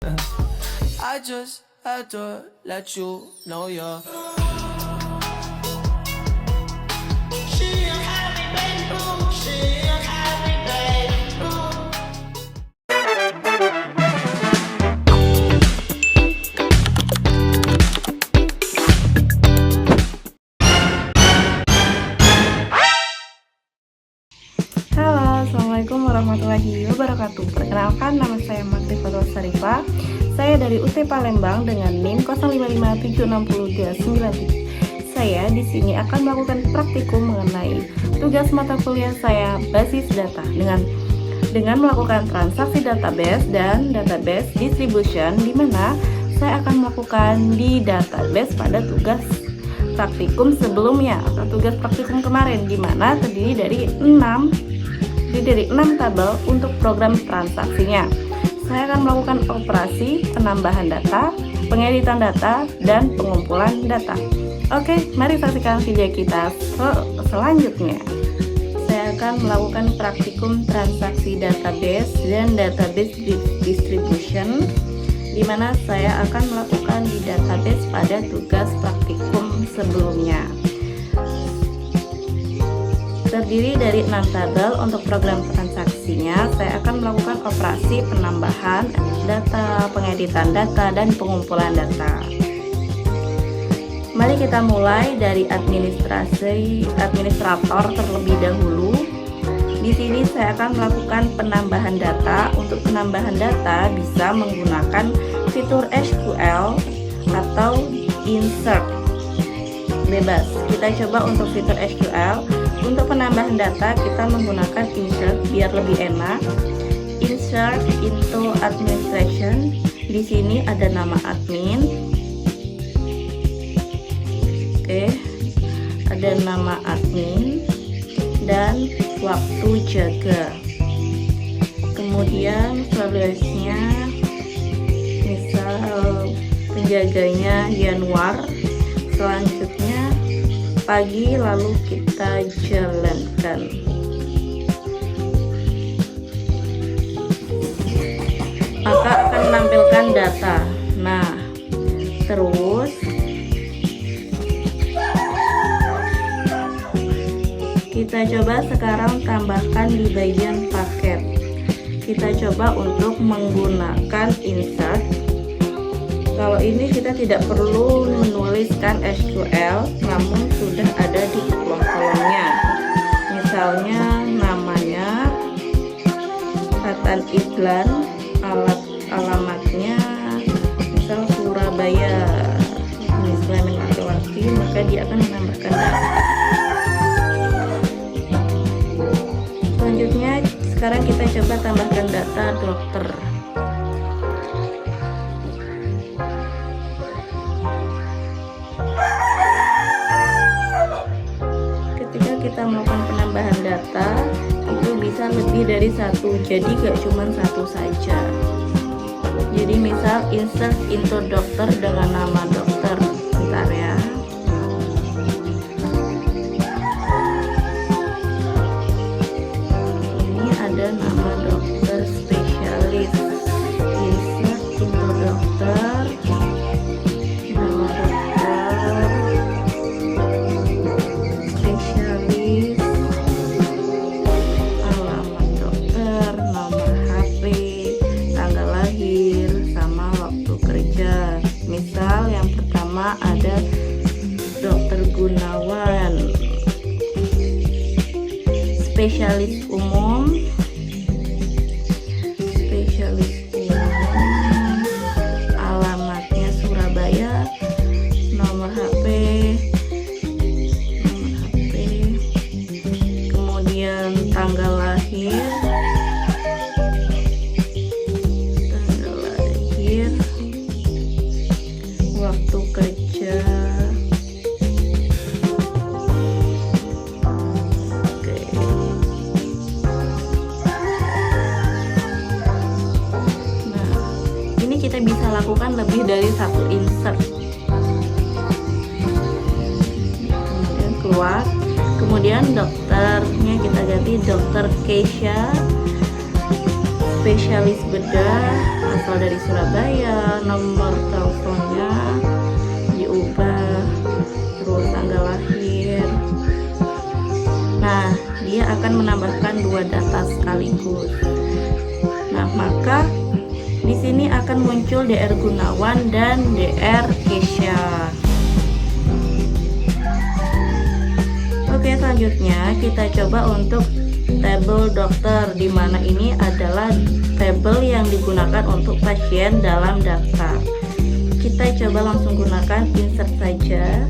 I just had to let you know you're. She a happy baby, she a happy baby. Halo, Assalamualaikum warahmatullahi wabarakatuh. Perkenalkan, nama saya Makri Fatul Sarifah. Saya dari UT Palembang dengan NIM 055760-93. Saya di sini akan melakukan praktikum mengenai tugas mata kuliah saya basis data dengan melakukan transaksi database dan database distribution, di mana saya akan melakukan di database pada tugas praktikum sebelumnya atau tugas praktikum kemarin, di mana terdiri dari 6 tabel untuk program transaksinya. Saya akan melakukan operasi penambahan data, pengeditan data, dan pengumpulan data. Oke, mari saksikan video kita selanjutnya. Saya akan melakukan praktikum transaksi database dan database distribution, di mana saya akan melakukan di database pada tugas praktikum sebelumnya. Terdiri dari 6 tabel untuk program transaksinya. Saya akan melakukan operasi penambahan data, pengeditan data, dan pengumpulan data. Mari kita mulai dari administrator terlebih dahulu. Di sini saya akan melakukan penambahan data. Untuk penambahan data bisa menggunakan fitur SQL atau insert. Bebas. Kita coba untuk fitur SQL. Untuk penambahan data kita menggunakan insert biar lebih enak. Insert into administration. Di sini ada nama admin. Oke. Ada nama admin dan waktu jaga. Kemudian valuesnya misal penjaganya Januar. Selanjutnya pagi, lalu kita jalankan. Maka akan menampilkan data. Nah, terus kita coba sekarang tambahkan di bagian paket. Kita coba untuk menggunakan insert. Kalau ini kita tidak perlu menuliskan SQL, namun sudah ada di kolom-kolomnya. Misalnya namanya, kata iklan, alamatnya, misal Surabaya, misalnya laki-laki, maka dia akan menambahkan data. Selanjutnya, sekarang kita coba tambahkan data dokter. Kita melakukan penambahan data itu bisa lebih dari satu, jadi gak cuma satu saja. Jadi misal insert into dokter dengan nama dokter. Bentar ya. Ini ada nama dokter spesialis. Insert into dokter, nama dokter spesialis, alamat dokter, nomor HP, tanggal lahir, sama waktu kerja. Misal yang pertama ada Dokter Gunawan, spesialis umum, alamatnya Surabaya, nomor HP, kemudian tanggal lahir, waktu kerja. Oke. Nah, ini kita bisa lakukan lebih dari satu insert. Kemudian keluar. Kemudian dokternya kita ganti Dokter Keisha, spesialis bedah asal dari Surabaya, nomor teleponnya diubah, terus tanggal lahir. Nah, dia akan menambahkan 2 data sekaligus. Nah, maka di sini akan muncul DR Gunawan dan DR Kesha. Oke, selanjutnya kita coba untuk tabel dokter, di mana ini adalah tabel yang digunakan untuk pasien dalam daftar. Kita coba langsung gunakan insert saja,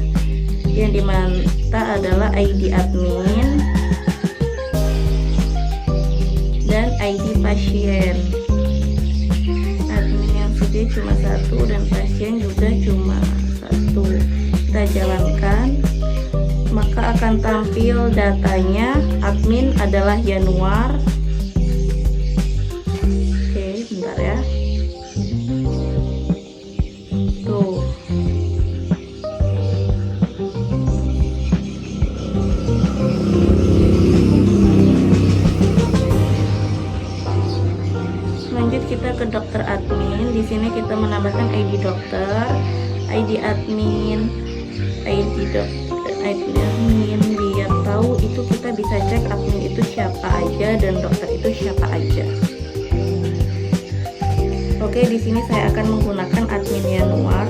yang dimana adalah ID admin dan ID pasien. Admin yang sudah cuma 1 dan pasien juga cuma 1. Kita jalankan, maka akan tampil datanya. Admin adalah Januar. Oke, bentar ya. Tuh. Lanjut kita ke dokter admin. Di sini kita menambahkan ID dokter, ID admin, ID dokter, admin, biar tahu itu kita bisa cek admin itu siapa aja dan dokter itu siapa aja. Oke, di sini saya akan menggunakan admin Januar.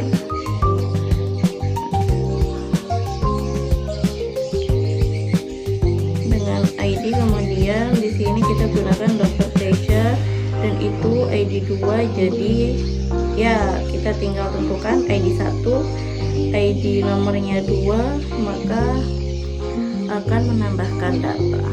Dengan ID, kemudian di sini kita gunakan dokter Kesha dan itu ID 2, jadi ya kita tinggal tentukan ID 1, ID nomornya 2, maka akan menambahkan data.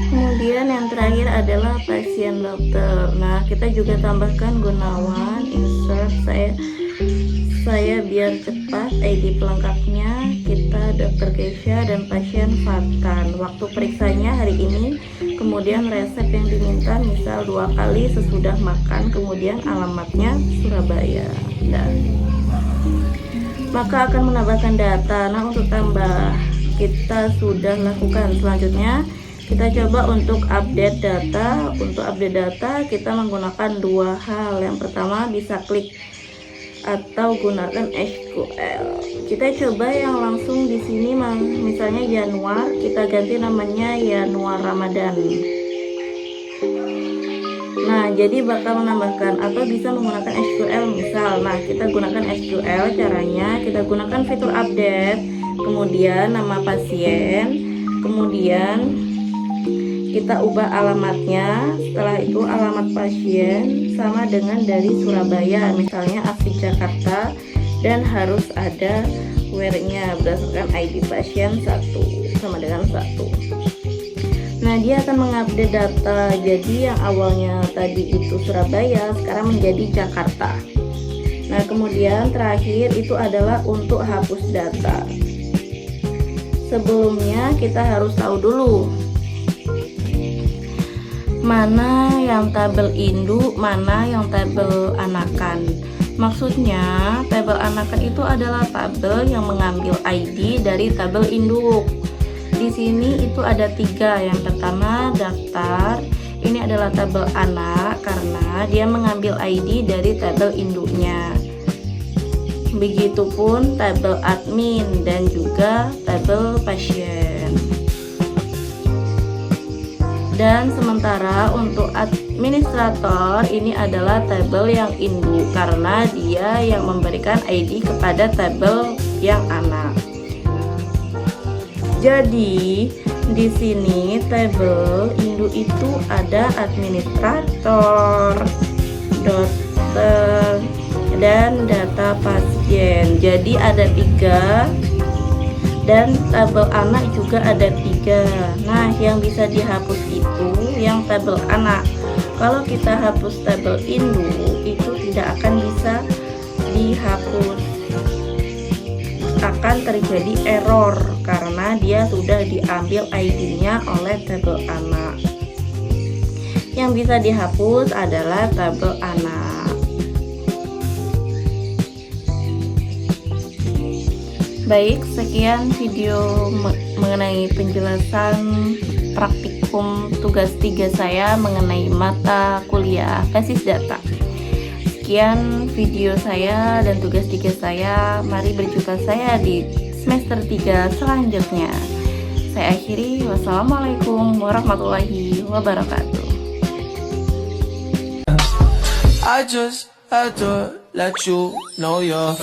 Kemudian yang terakhir adalah pasien dokter. Nah, kita juga tambahkan Gunawan, insert saya biar cepat. ID pelengkapnya kita dokter Kesha dan pasien Fatan. Waktu periksanya hari ini, kemudian resep yang diminta misal 2 kali sesudah makan, kemudian alamatnya Surabaya. Dan maka akan menambahkan data. Nah, untuk tambah kita sudah lakukan. Selanjutnya kita coba untuk update data. Untuk update data kita menggunakan 2 hal. Yang pertama bisa klik atau gunakan SQL. Kita coba yang langsung di sini, misalnya Januar, kita ganti namanya Januar Ramadan. Nah, jadi bakal menambahkan atau bisa menggunakan SQL misal. Nah, kita gunakan SQL, caranya kita gunakan fitur update, kemudian nama pasien, kemudian kita ubah alamatnya. Setelah itu alamat pasien sama dengan dari Surabaya, misalnya asli Jakarta, dan harus ada where-nya berdasarkan ID pasien 1 sama dengan 1. Nah, dia akan mengupdate data. Jadi yang awalnya tadi itu Surabaya sekarang menjadi Jakarta. Nah, kemudian terakhir itu adalah untuk hapus data. Sebelumnya kita harus tahu dulu mana yang tabel induk, mana yang tabel anakan. Maksudnya tabel anakan itu adalah tabel yang mengambil ID dari tabel induk. Di sini itu ada 3. Yang pertama daftar, ini adalah tabel anak karena dia mengambil ID dari tabel induknya. Begitupun tabel admin dan juga tabel pasien. Dan sementara untuk administrator ini adalah tabel yang induk karena dia yang memberikan ID kepada tabel yang anak. Jadi di sini tabel induk itu ada administrator, dokter, dan data pasien. Jadi ada 3. Dan tabel anak juga ada 3. Nah, yang bisa dihapus itu yang tabel anak. Kalau kita hapus tabel induk itu tidak akan bisa dihapus. Akan terjadi error karena dia sudah diambil ID-nya oleh tabel anak. Yang bisa dihapus adalah tabel anak. Baik, sekian video mengenai penjelasan praktikum tugas 3 saya mengenai mata kuliah basis data. Sekian video saya dan tugas 3 saya. Mari berjumpa saya di semester 3 selanjutnya. Saya akhiri. Wassalamualaikum warahmatullahi wabarakatuh. I just had to let you know you're